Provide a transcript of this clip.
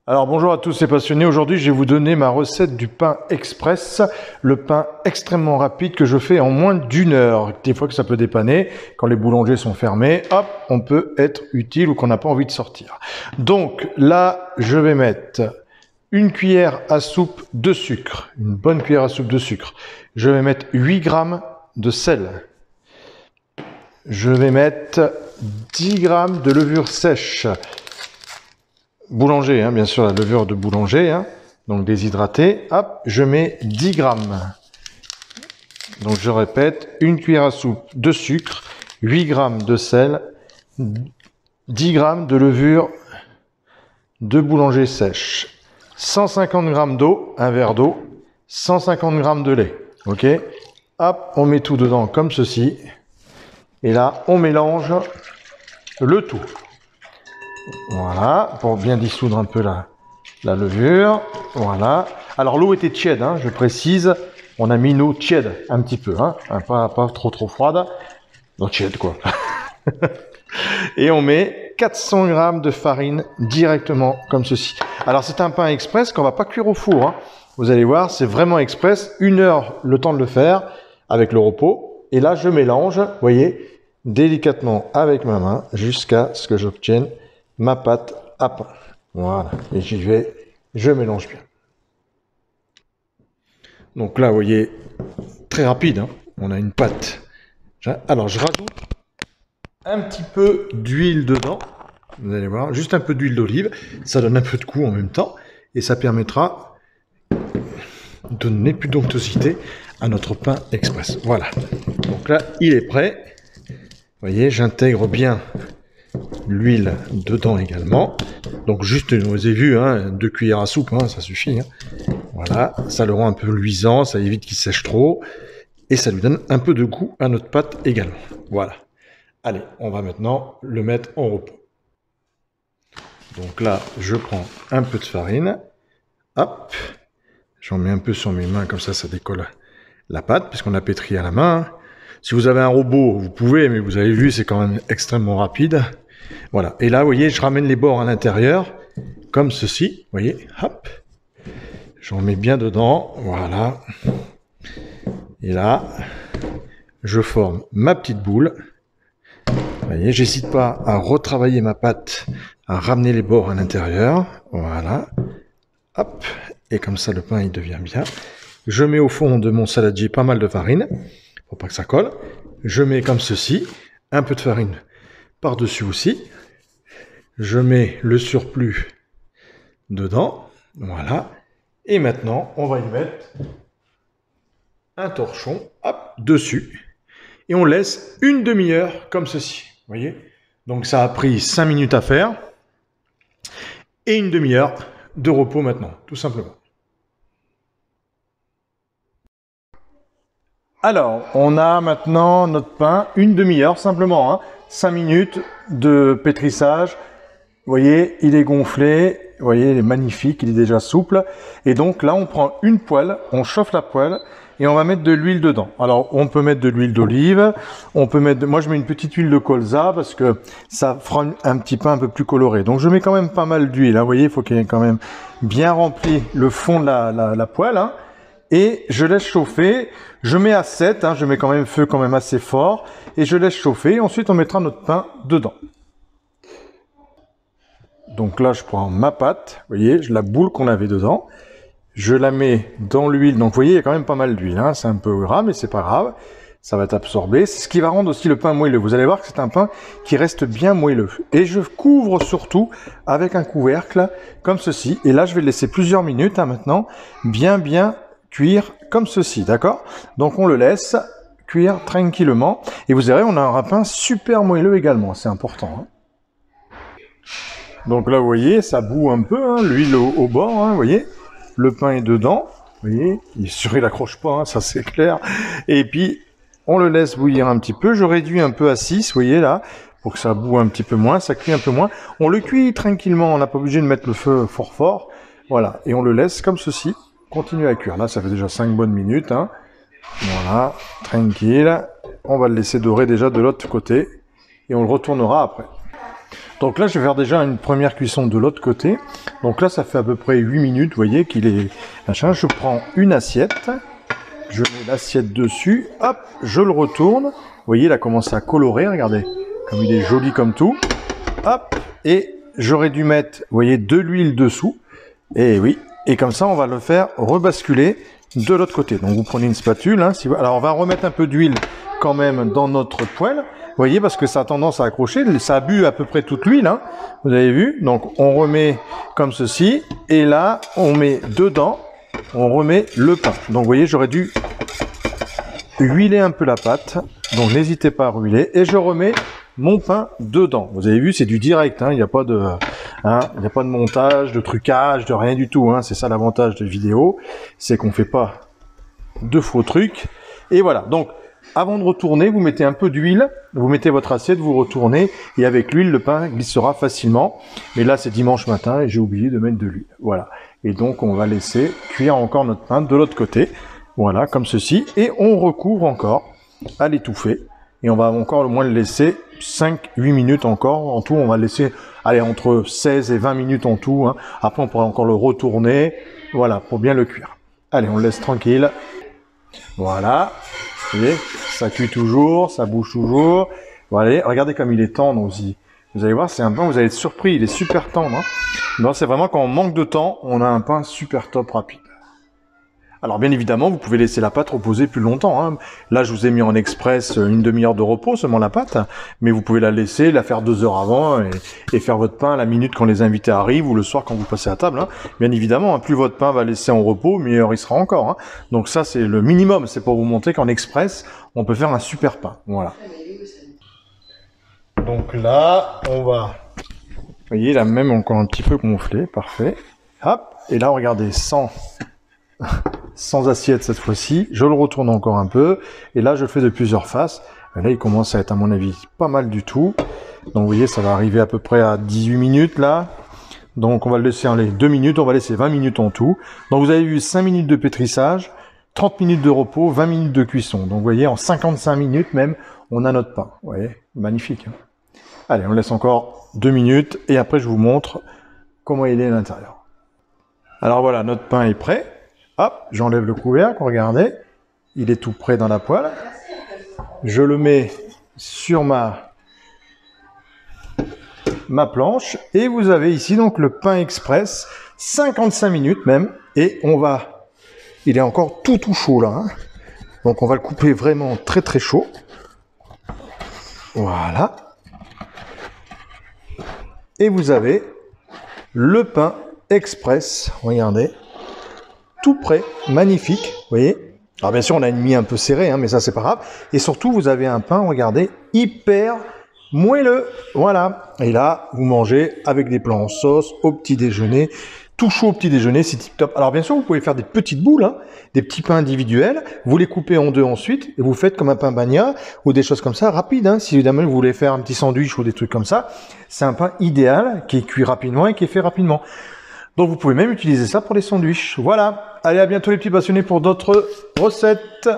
Alors bonjour à tous les passionnés, aujourd'hui je vais vous donner ma recette du pain express, le pain extrêmement rapide que je fais en moins d'1 heure. Des fois que ça peut dépanner, quand les boulangers sont fermés, hop, on peut être utile ou qu'on n'a pas envie de sortir. Donc là, je vais mettre une cuillère à soupe de sucre, une bonne cuillère à soupe de sucre. Je vais mettre 8 grammes de sel. Je vais mettre 10 grammes de levure sèche. Boulanger, hein, bien sûr, la levure de boulanger, hein, donc déshydratée. Hop, je mets 10 grammes. Donc je répète, une cuillère à soupe de sucre, 8 grammes de sel, 10 grammes de levure de boulanger sèche, 150 grammes d'eau, un verre d'eau, 150 grammes de lait. Ok, hop, on met tout dedans comme ceci. Et là, on mélange le tout. Voilà, pour bien dissoudre un peu la levure. Voilà. Alors l'eau était tiède, hein, je précise. On a mis une eau tiède, un petit peu, hein, pas trop froide. Non, tiède quoi. Et on met 400 grammes de farine directement comme ceci. Alors c'est un pain express qu'on va pas cuire au four. Hein. Vous allez voir, c'est vraiment express. 1 heure le temps de le faire avec le repos. Et là, je mélange, vous voyez, délicatement avec ma main jusqu'à ce que j'obtienne ma pâte à pain. Voilà, et j'y vais, je mélange bien. Donc là, vous voyez, très rapide, hein, on a une pâte. Alors, je rajoute un petit peu d'huile dedans. Vous allez voir, juste un peu d'huile d'olive. Ça donne un peu de goût en même temps. Et ça permettra de donner plus d'onctuosité à notre pain express. Voilà. Donc là, il est prêt. Vous voyez, j'intègre bien l'huile dedans également. Donc juste, vous avez vu, hein, 2 cuillères à soupe, hein, ça suffit. Hein. Voilà, ça le rend un peu luisant, ça évite qu'il sèche trop. Et ça lui donne un peu de goût à notre pâte également. Voilà. Allez, on va maintenant le mettre en repos. Donc là, je prends un peu de farine. Hop. J'en mets un peu sur mes mains, comme ça décolle la pâte, puisqu'on a pétri à la main. Si vous avez un robot, vous pouvez, mais vous avez vu, c'est quand même extrêmement rapide. Voilà. Et là, vous voyez, je ramène les bords à l'intérieur, comme ceci. Vous voyez, hop. J'en mets bien dedans. Voilà. Et là, je forme ma petite boule. Vous voyez, j'hésite pas à retravailler ma pâte, à ramener les bords à l'intérieur. Voilà. Hop. Et comme ça, le pain, il devient bien. Je mets au fond de mon saladier pas mal de farine, pour pas que ça colle. Je mets comme ceci, un peu de farine par-dessus aussi. Je mets le surplus dedans. Voilà. Et maintenant, on va y mettre un torchon, hop, dessus. Et on laisse une demi-heure comme ceci. Vous voyez? Donc ça a pris 5 minutes à faire. Et une demi-heure de repos maintenant, tout simplement. Alors, on a maintenant notre pain, une demi-heure simplement, hein, 5 minutes de pétrissage. Vous voyez, il est gonflé, vous voyez, il est magnifique, il est déjà souple. Et donc là, on prend une poêle, on chauffe la poêle et on va mettre de l'huile dedans. Alors, on peut mettre de l'huile d'olive, on peut mettre, moi je mets une petite huile de colza parce que ça fera un petit pain un peu plus coloré. Donc je mets quand même pas mal d'huile, hein, vous voyez, il faut qu'il y ait quand même bien rempli le fond de la poêle, hein. Et je laisse chauffer, je mets à 7, hein, je mets quand même feu quand même assez fort, et je laisse chauffer, ensuite on mettra notre pain dedans. Donc là je prends ma pâte, vous voyez, la boule qu'on avait dedans, je la mets dans l'huile, donc vous voyez il y a quand même pas mal d'huile, hein, c'est un peu gras mais c'est pas grave, ça va être absorbé, c'est ce qui va rendre aussi le pain moelleux, vous allez voir que c'est un pain qui reste bien moelleux. Et je couvre surtout avec un couvercle comme ceci, et là je vais le laisser plusieurs minutes, hein, maintenant, bien cuire comme ceci, d'accord? Donc on le laisse cuire tranquillement et vous verrez on a un pain super moelleux également, c'est important. Hein. Donc là vous voyez ça bout un peu, hein, l'huile au bord, hein, vous voyez, le pain est dedans, vous voyez, il accroche pas, hein, ça c'est clair. Et puis on le laisse bouillir un petit peu, je réduis un peu à 6, vous voyez là, pour que ça boue un petit peu moins, ça cuit un peu moins. On le cuit tranquillement, on n'a pas obligé de mettre le feu fort, voilà, et on le laisse comme ceci. Continue à cuire. Là, ça fait déjà 5 bonnes minutes. Hein. Voilà, tranquille. On va le laisser dorer déjà de l'autre côté. Et on le retournera après. Donc là, je vais faire déjà une première cuisson de l'autre côté. Donc là, ça fait à peu près 8 minutes, vous voyez qu'il est machin. Je prends une assiette, je mets l'assiette dessus, hop, je le retourne. Vous voyez, il a commencé à colorer, regardez, comme il est joli comme tout. Hop, et j'aurais dû mettre, vous voyez, de l'huile dessous. Et oui, et comme ça, on va le faire rebasculer de l'autre côté. Donc vous prenez une spatule, hein, alors on va remettre un peu d'huile quand même dans notre poêle. Vous voyez, parce que ça a tendance à accrocher, ça a bu à peu près toute l'huile, hein, vous avez vu. Donc on remet comme ceci, et là on met dedans, on remet le pain. Donc vous voyez, j'aurais dû huiler un peu la pâte, donc n'hésitez pas à ruiler, et je remets mon pain dedans. Vous avez vu, c'est du direct, hein, il n'y a pas de montage, de trucage, de rien du tout, hein. C'est ça l'avantage de vidéo, c'est qu'on fait pas de faux trucs. Et voilà, donc avant de retourner, vous mettez un peu d'huile, vous mettez votre assiette, vous retournez, et avec l'huile, le pain glissera facilement. Mais là, c'est dimanche matin, et j'ai oublié de mettre de l'huile. Voilà. Et donc, on va laisser cuire encore notre pain de l'autre côté. Voilà, comme ceci. Et on recouvre encore à l'étouffer. Et on va encore au moins le laisser 5-8 minutes encore. En tout, on va le laisser, allez, entre 16 et 20 minutes en tout, hein. Après, on pourra encore le retourner. Voilà, pour bien le cuire. Allez, on le laisse tranquille. Voilà. Vous voyez, ça cuit toujours, ça bouge toujours. Voilà, regardez comme il est tendre aussi. Vous allez voir, c'est un pain, vous allez être surpris, il est super tendre, hein. Donc c'est vraiment quand on manque de temps, on a un pain super top rapide. Alors bien évidemment, vous pouvez laisser la pâte reposer plus longtemps, hein. Là, je vous ai mis en express une demi-heure de repos seulement la pâte, mais vous pouvez la laisser, la faire 2 heures avant et faire votre pain à la minute quand les invités arrivent ou le soir quand vous passez à table, hein. Bien évidemment, hein, plus votre pain va laisser en repos, meilleur il sera encore, hein. Donc ça, c'est le minimum, c'est pour vous montrer qu'en express, on peut faire un super pain. Voilà. Donc là, on va... Vous voyez, là même encore un petit peu gonflé, parfait. Hop, et là, regardez, sans assiette cette fois-ci, je le retourne encore un peu, et là je le fais de plusieurs faces, et là il commence à être à mon avis pas mal du tout, donc vous voyez ça va arriver à peu près à 18 minutes là, donc on va le laisser en 2 minutes, on va laisser 20 minutes en tout, donc vous avez vu 5 minutes de pétrissage, 30 minutes de repos, 20 minutes de cuisson, donc vous voyez en 55 minutes même, on a notre pain, vous voyez, magnifique, hein. Allez, on laisse encore 2 minutes, et après je vous montre comment il est à l'intérieur. Alors voilà, notre pain est prêt. Hop, j'enlève le couvercle, regardez, il est tout prêt dans la poêle. Je le mets sur ma planche et vous avez ici donc le pain express, 55 minutes même, et il est encore tout chaud là, hein. Donc on va le couper vraiment très très chaud. Voilà. Et vous avez le pain express, regardez. Tout prêt, magnifique, vous voyez. Alors bien sûr, on a une mie un peu serrée, hein, mais ça c'est pas grave. Et surtout, vous avez un pain, regardez, hyper moelleux, voilà. Et là, vous mangez avec des plats en sauce, au petit déjeuner, tout chaud au petit déjeuner, c'est tip top. Alors bien sûr, vous pouvez faire des petites boules, hein, des petits pains individuels, vous les coupez en 2 ensuite, et vous faites comme un pain bagna, ou des choses comme ça, rapide, hein. Si évidemment vous voulez faire un petit sandwich ou des trucs comme ça, c'est un pain idéal, qui est cuit rapidement et qui est fait rapidement. Donc vous pouvez même utiliser ça pour les sandwichs. Voilà. Allez, à bientôt les petits passionnés pour d'autres recettes.